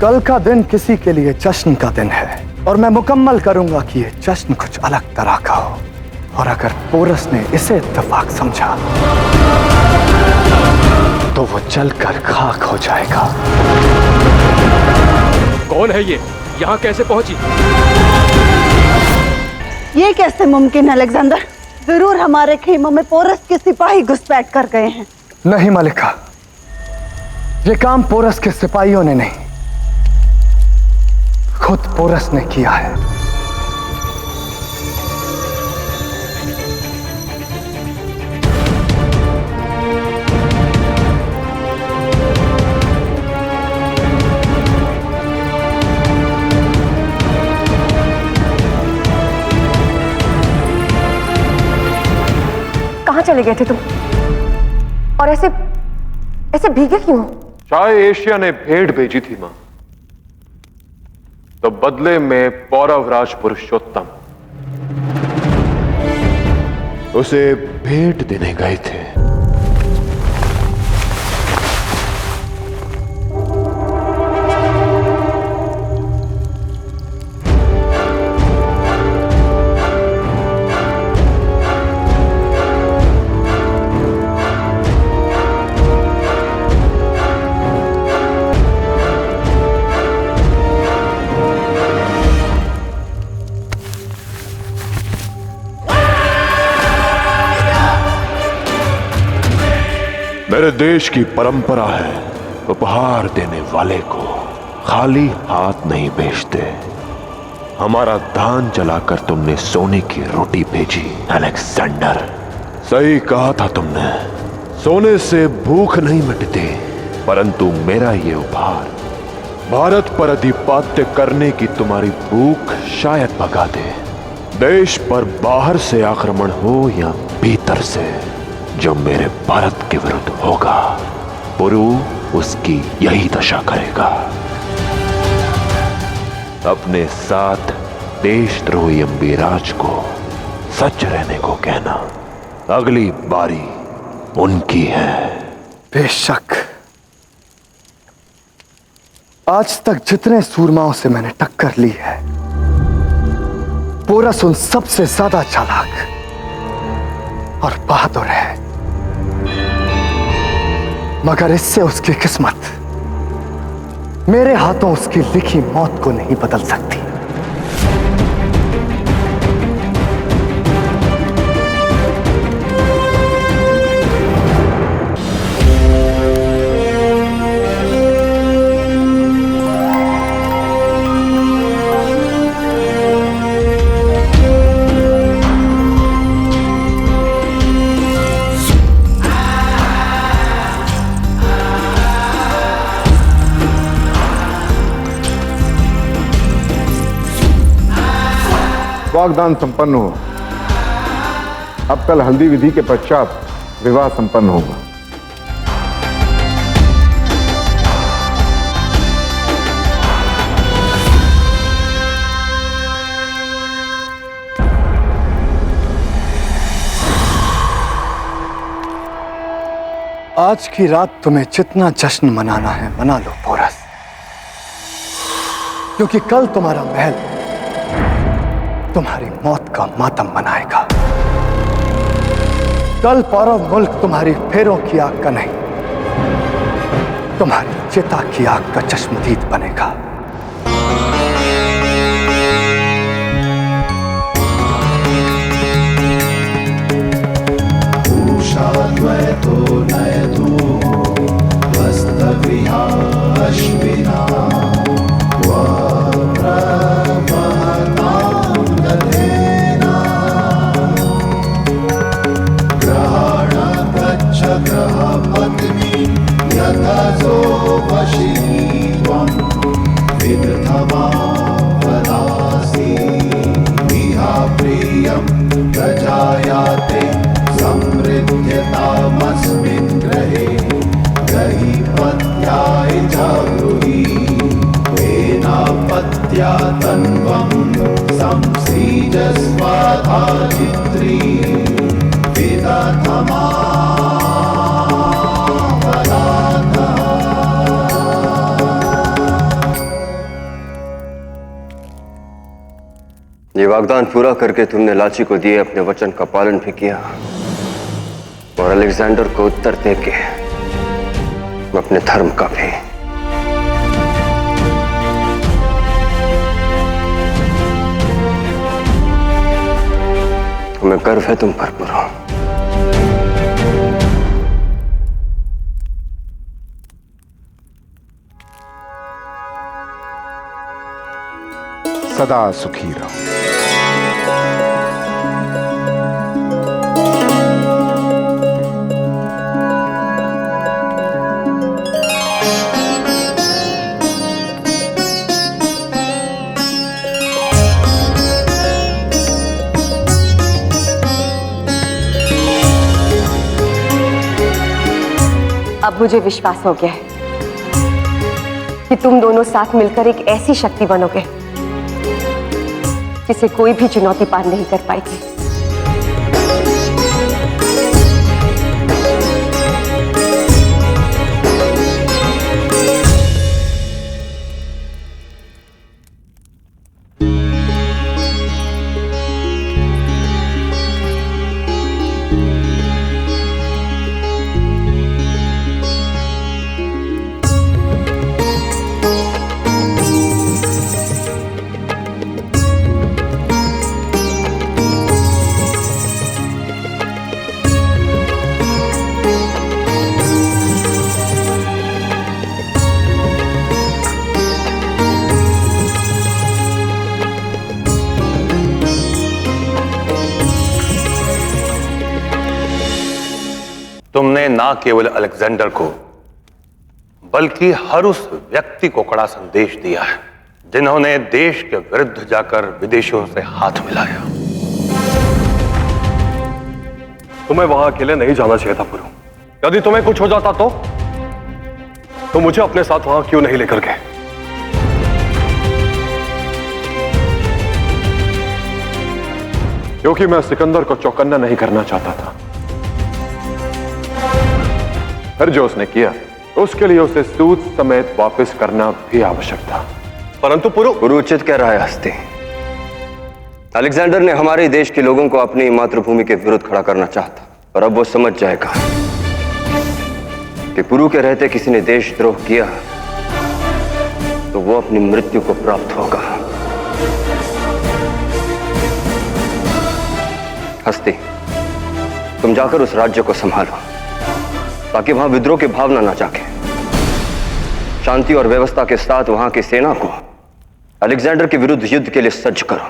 कल का दिन किसी के लिए जश्न का दिन है और मैं मुकम्मल करूंगा कि ये जश्न कुछ अलग तरह का हो। और अगर पोरस ने इसे इत्तेफाक समझा तो वो जलकर खाक हो जाएगा। कौन है ये? यहाँ कैसे पहुंची? ये कैसे मुमकिन है अलेक्जेंडर? जरूर हमारे खेमों में पोरस के सिपाही घुसपैठ कर गए हैं। नहीं मलिका, ये काम पोरस के सिपाहियों ने नहीं, खुद पोरस ने किया है। कहाँ चले गए थे तुम? और ऐसे भीगे क्यों हो? चाहे एशिया ने भेंट भेजी थी मां, तो बदले में पौरवराज पुरुषोत्तम उसे भेंट देने गए थे। मेरे देश की परंपरा है उपहार देने वाले को खाली हाथ नहीं भेजते। हमारा दान जलाकर तुमने सोने की रोटी भेजी अलेक्जेंडर। सही कहा था तुमने, सोने से भूख नहीं मिटती, परंतु मेरा ये उपहार भारत पर अधिपत्य करने की तुम्हारी भूख शायद भगा दे। देश पर बाहर से आक्रमण हो या भीतर से, जो मेरे भारत के विरुद्ध होगा, पुरु उसकी यही दशा करेगा। अपने साथ देशद्रोही अम्बीराज को सच रहने को कहना, अगली बारी उनकी है। बेशक, आज तक जितने सूरमाओं से मैंने टक्कर ली है, पोरस उन सबसे ज्यादा चालाक और बहादुर है। मगर इससे उसकी किस्मत मेरे हाथों उसकी लिखी मौत को नहीं बदल सकती। वागदान संपन्न हो। अब कल हल्दी विधि के पश्चात विवाह संपन्न होगा। आज की रात तुम्हें जितना जश्न मनाना है मना लो पोरस, क्योंकि कल तुम्हारा महल तुम्हारी मौत का मातम मनाएगा। कल पौरव मुल्क तुम्हारी फेरों की आग का नहीं, तुम्हारी चिता की आग का चश्मदीद बनेगा। प्रजायाते समृद्ध्यतामस्मिन् ग्रहे ग्रही पत्याय जागृही वेनापत्या तन्वं संसृजस्वाधाचित्री विदधमा ये वाग्दान पूरा करके तुमने लाची को दिए अपने वचन का पालन भी किया और अलेक्जेंडर को उत्तर देके अपने धर्म का भी। हमें गर्व है तुम पर पुरु। सदा सुखी रहो। अब मुझे विश्वास हो गया है कि तुम दोनों साथ मिलकर एक ऐसी शक्ति बनोगे जिसे कोई भी चुनौती पार नहीं कर पाएगी। तुमने ना केवल अलेक्जेंडर को बल्कि हर उस व्यक्ति को कड़ा संदेश दिया है जिन्होंने देश के विरुद्ध जाकर विदेशियों से हाथ मिलाया। तुम्हें वहां अकेले नहीं जाना चाहिए था पुरु। यदि तुम्हें कुछ हो जाता तो मुझे अपने साथ वहां क्यों नहीं लेकर गए? क्योंकि मैं सिकंदर को चौकन्ना नहीं करना चाहता था। फिर जो उसने किया उसके लिए उसे सूद समेत वापस करना भी आवश्यक था। परंतु पुरु उचित कह रहा है हस्ती। अलेक्जेंडर ने हमारे देश के लोगों को अपनी मातृभूमि के विरुद्ध खड़ा करना चाहता और अब वो समझ जाएगा कि पुरु के रहते किसी ने देशद्रोह किया तो वो अपनी मृत्यु को प्राप्त होगा। हस्ती, तुम जाकर उस राज्य को संभालो ताकि वहां विद्रोह की भावना ना जागे। शांति और व्यवस्था के साथ वहां की सेना को अलेक्जेंडर के विरुद्ध युद्ध के लिए सज्ज करो।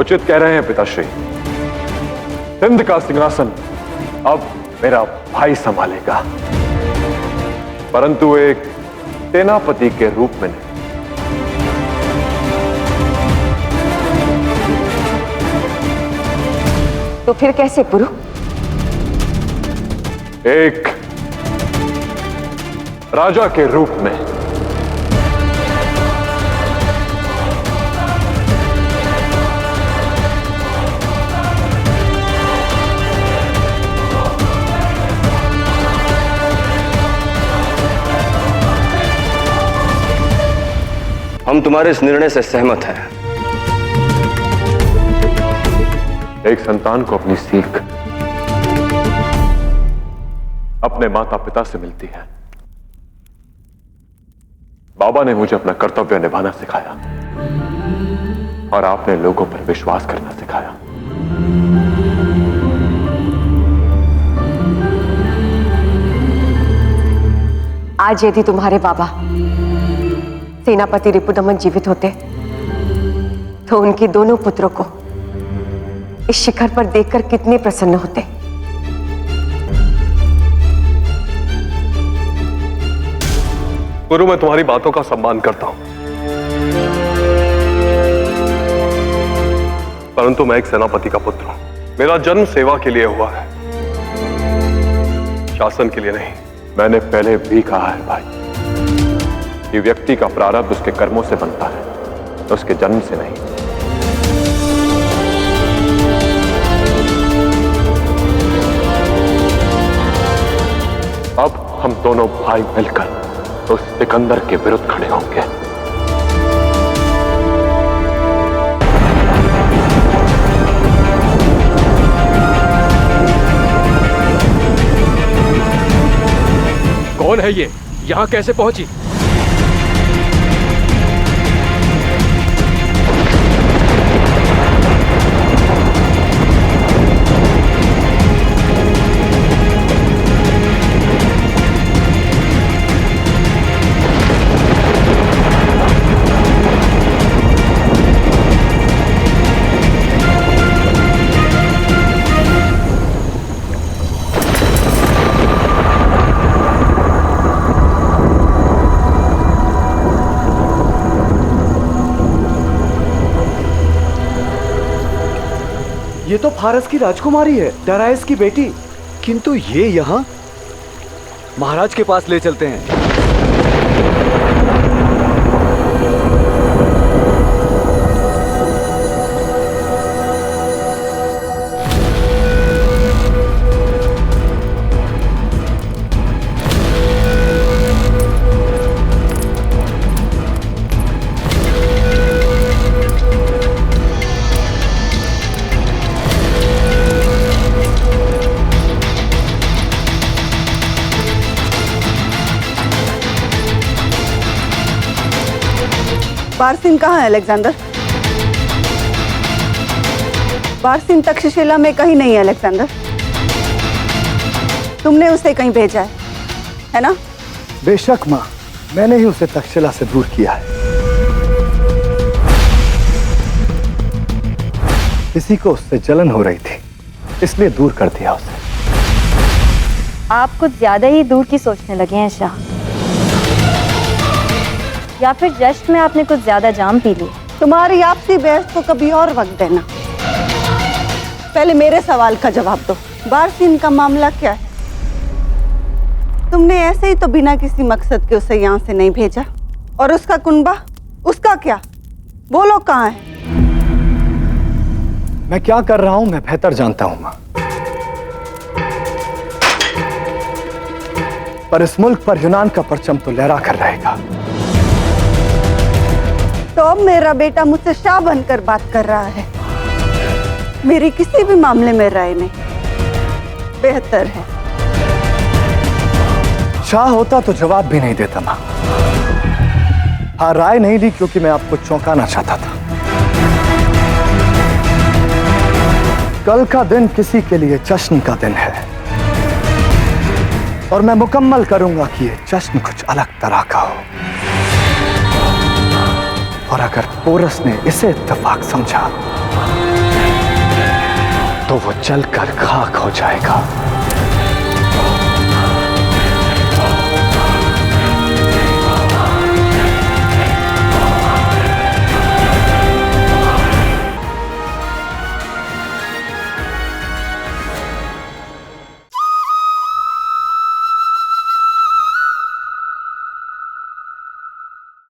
उचित कह रहे हैं पिताश्री। सिंध का सिंहासन अब मेरा भाई संभालेगा, परंतु एक सेनापति के रूप में नहीं। तो फिर कैसे पुरु? एक राजा के रूप में। हम तुम्हारे इस निर्णय से सहमत हैं। एक संतान को अपनी सीख अपने माता पिता से मिलती है। बाबा ने मुझे अपना कर्तव्य निभाना सिखाया और आपने लोगों पर विश्वास करना सिखाया। आज यदि तुम्हारे बाबा सेनापति रिपुदमन जीवित होते तो उनके दोनों पुत्रों को इस शिखर पर देखकर कितने प्रसन्न होते। गुरु, मैं तुम्हारी बातों का सम्मान करता हूं, परंतु मैं एक सेनापति का पुत्र हूं। मेरा जन्म सेवा के लिए हुआ है, शासन के लिए नहीं। मैंने पहले भी कहा है भाई कि व्यक्ति का प्रारब्ध उसके कर्मों से बनता है, उसके जन्म से नहीं। अब हम दोनों भाई मिलकर उस सिकंदर के विरुद्ध खड़े होंगे। कौन है ये? यहाँ कैसे पहुंची? ये तो फारस की राजकुमारी है, दराइस की बेटी। किंतु ये यहाँ महाराज के पास ले चलते हैं। बारसिन कहाँ है अलेक्जेंडर? बारसिन तक्षशिला में कहीं नहीं है अलेक्जेंडर। तुमने उसे कहीं भेजा है ना? बेशक माँ, मैंने ही उसे तक्षशिला से दूर किया है। किसी को उससे जलन हो रही थी, इसलिए दूर कर दिया उसे। आप कुछ ज्यादा ही दूर की सोचने लगे हैं शाह, या फिर जश्न में आपने कुछ ज्यादा जाम पी ली? तुम्हारी आपसी बहस को कभी और वक्त देना, पहले मेरे सवाल का जवाब दो। बारसिन का मामला क्या है? तुमने ऐसे ही तो बिना किसी मकसद के उसे यहाँ से नहीं भेजा। और उसका कुनबा, उसका क्या? बोलो कहाँ है? मैं क्या कर रहा हूं मैं बेहतर जानता हूं माँ, पर इस मुल्क पर यूनान का परचम तो लहरा कर रहेगा। तो अब मेरा बेटा मुझसे शाह बनकर बात कर रहा है। मेरी किसी भी मामले में राय नहीं, बेहतर है। शाह होता तो जवाब भी नहीं देता माँ। हाँ, राय नहीं ली क्योंकि मैं आपको चौंकाना चाहता था। कल का दिन किसी के लिए जश्न का दिन है, और मैं मुकम्मल करूंगा कि ये जश्न कुछ अलग तरह का हो। और अगर पोरस ने इसे इत्तेफाक समझा तो वो जलकर खाक हो जाएगा।